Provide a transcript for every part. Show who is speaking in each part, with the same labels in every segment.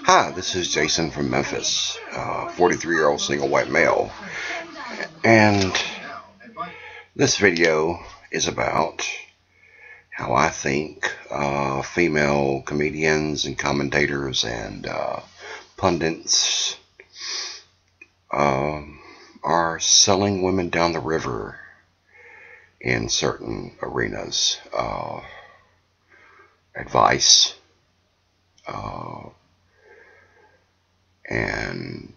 Speaker 1: Hi, this is Jason from Memphis, 43-year-old single white male, and this video is about how I think female comedians and commentators and pundits are selling women down the river in certain arenas. Advice and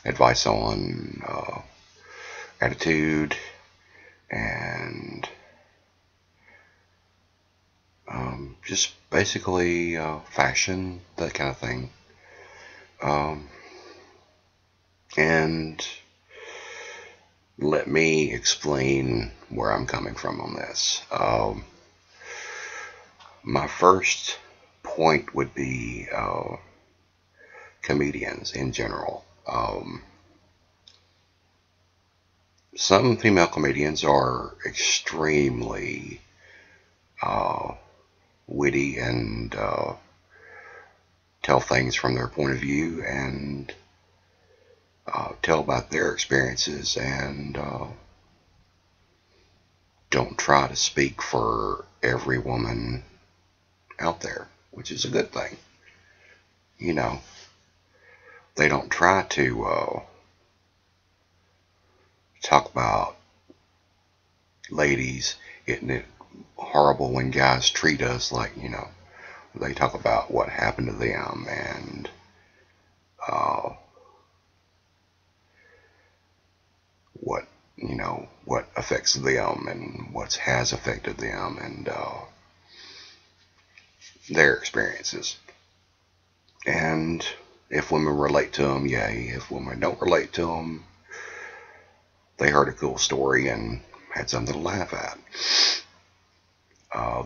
Speaker 1: advice on attitude and just basically fashion, that kind of thing. And let me explain where I'm coming from on this. My first point would be comedians in general. Some female comedians are extremely witty and tell things from their point of view and tell about their experiences and don't try to speak for every woman out there, which is a good thing. You know, they don't try to talk about ladies getting it horrible when guys treat us like, they talk about what happened to them and what affects them and what has affected them and their experiences. And if women relate to them, yay. If women don't relate to them, they heard a cool story and had something to laugh at.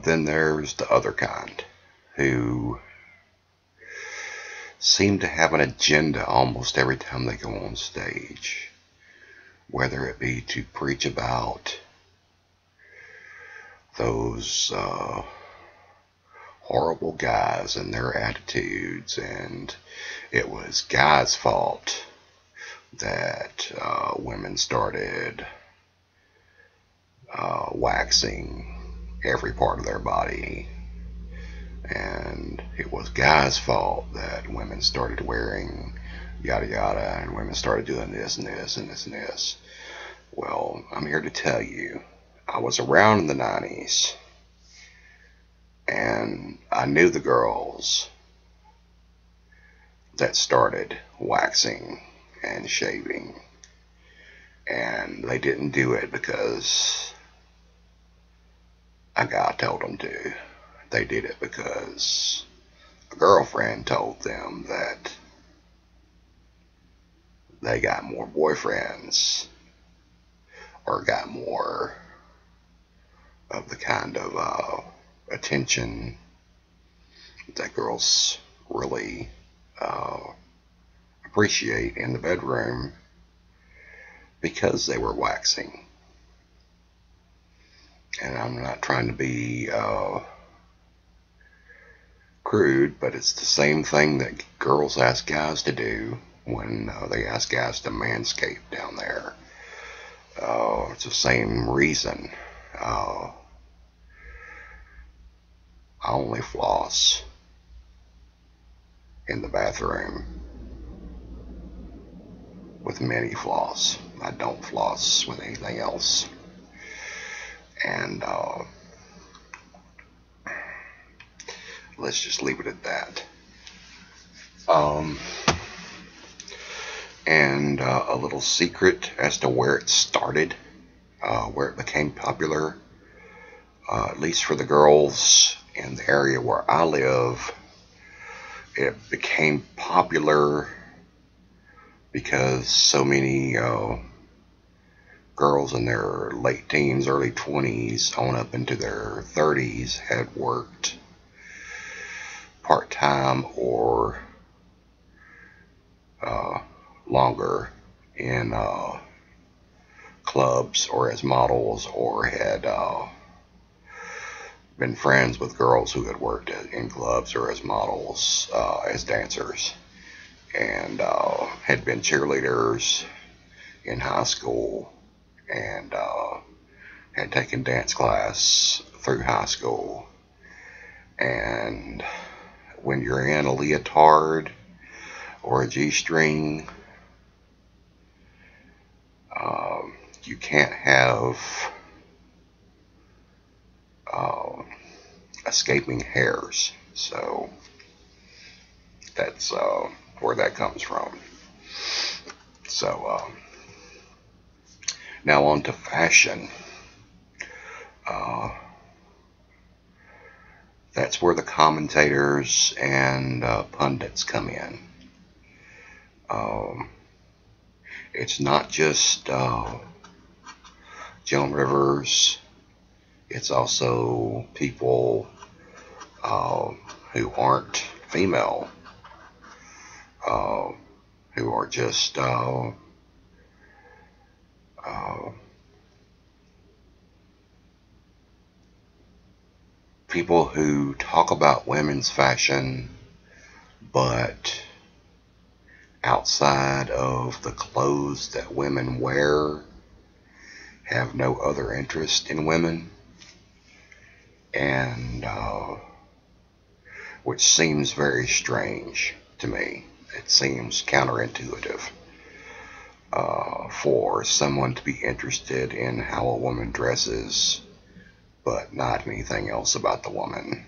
Speaker 1: Then there's the other kind who seem to have an agenda almost every time they go on stage, whether it be to preach about those horrible guys and their attitudes, and it was guys' fault that women started waxing every part of their body, and it was guys' fault that women started wearing yada yada and women started doing this and this and this and this. Well, I'm here to tell you, I was around in the 90s and I knew the girls that started waxing and shaving, and they didn't do it because a guy told them to. They did it because a girlfriend told them that they got more boyfriends or got more of the kind of attention that girls really appreciate in the bedroom because they were waxing. And I'm not trying to be crude, but it's the same thing that girls ask guys to do when they ask guys to manscape down there. It's the same reason. I only floss in the bathroom with mini floss. I don't floss with anything else. And let's just leave it at that. And a little secret as to where it started, where it became popular, at least for the girls in the area where I live. It became popular because so many girls in their late teens, early 20s, on up into their 30s had worked part-time or longer in clubs or as models, or had been friends with girls who had worked in clubs or as models, as dancers, and had been cheerleaders in high school, and had taken dance class through high school. And when you're in a leotard or a G-string, you can't have escaping hairs. So that's where that comes from. So now on to fashion. That's where the commentators and pundits come in. It's not just Joan Rivers. It's also people who aren't female, who are just people who talk about women's fashion, but outside of the clothes that women wear, have no other interest in women, and which seems very strange to me. It seems counterintuitive for someone to be interested in how a woman dresses, but not anything else about the woman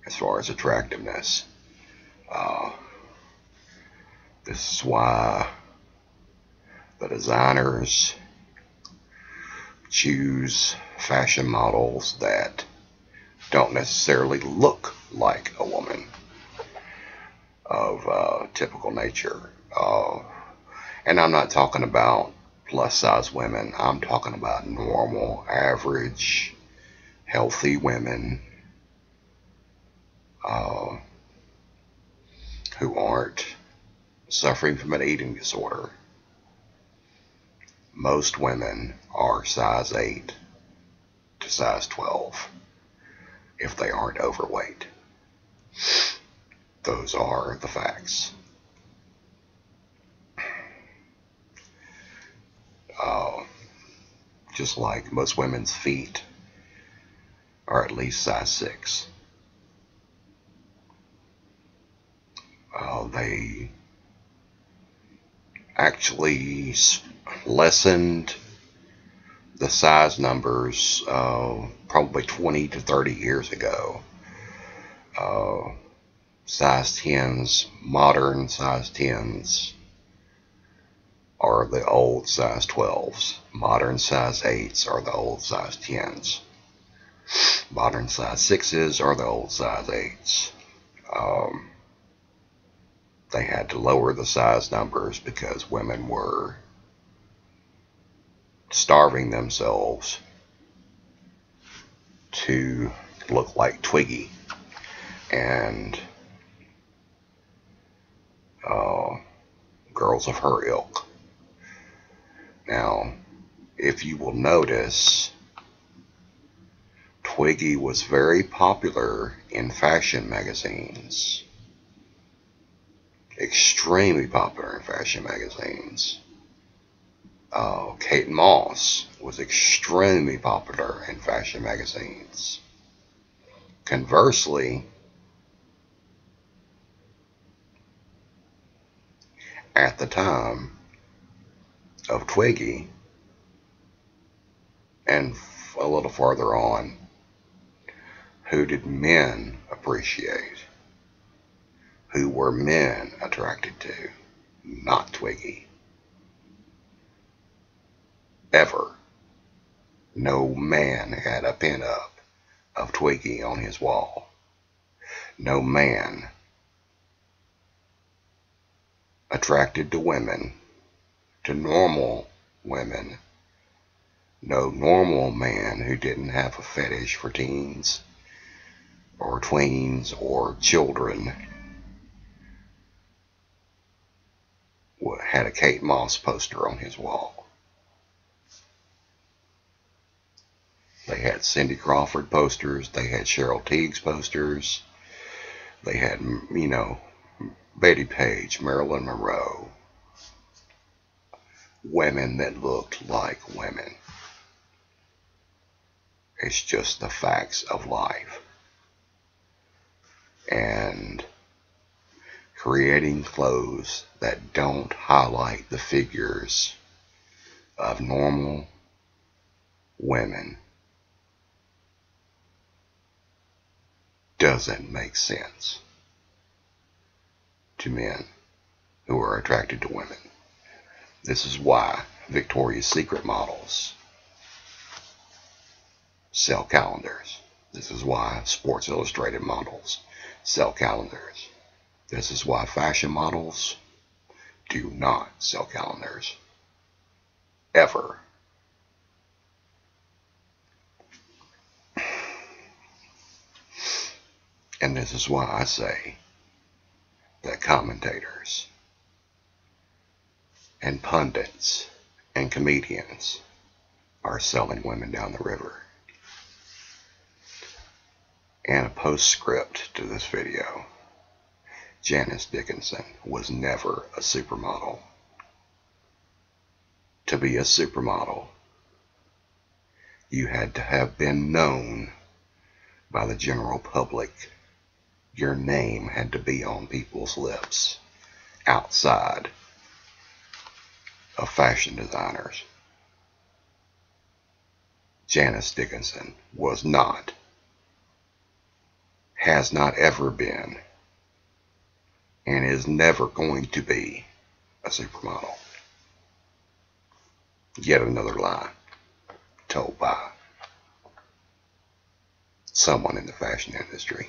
Speaker 1: as far as attractiveness. This is why the designers choose fashion models that don't necessarily look like a woman of typical nature. And I'm not talking about plus size women. I'm talking about normal, average, healthy women who aren't suffering from an eating disorder. Most women are size 8 to size 12 if they aren't overweight. Those are the facts. Just like most women's feet are at least size 6. They actually lessened the size numbers probably 20 to 30 years ago. Size 10s, modern size 10s, are the old size 12s. Modern size 8s are the old size 10s. Modern size 6s are the old size 8s. They had to lower the size numbers because women were starving themselves to look like Twiggy and girls of her ilk. Now, if you will notice, Twiggy was very popular in fashion magazines. Extremely popular in fashion magazines. Kate Moss was extremely popular in fashion magazines. Conversely, at the time of Twiggy, and a little farther on, who did men appreciate? Who were men attracted to? Not Twiggy. Ever. No man had a pin-up of Twiggy on his wall. No man attracted to women, to normal women. No normal man who didn't have a fetish for teens or tweens or children had a Kate Moss poster on his wall. They had Cindy Crawford posters. They had Cheryl Tiegs posters. They had, you know, Betty Page, Marilyn Monroe. Women that looked like women. It's just the facts of life. And creating clothes that don't highlight the figures of normal women doesn't make sense to men who are attracted to women. This is why Victoria's Secret models sell calendars. This is why Sports Illustrated models sell calendars. This is why fashion models do not sell calendars. Ever. And this is why I say that commentators and pundits and comedians are selling women down the river. And a postscript to this video. Janice Dickinson was never a supermodel. To be a supermodel, you had to have been known by the general public. Your name had to be on people's lips outside of fashion designers. Janice Dickinson was not, has not ever been, and is never going to be a supermodel. Yet another lie told by someone in the fashion industry.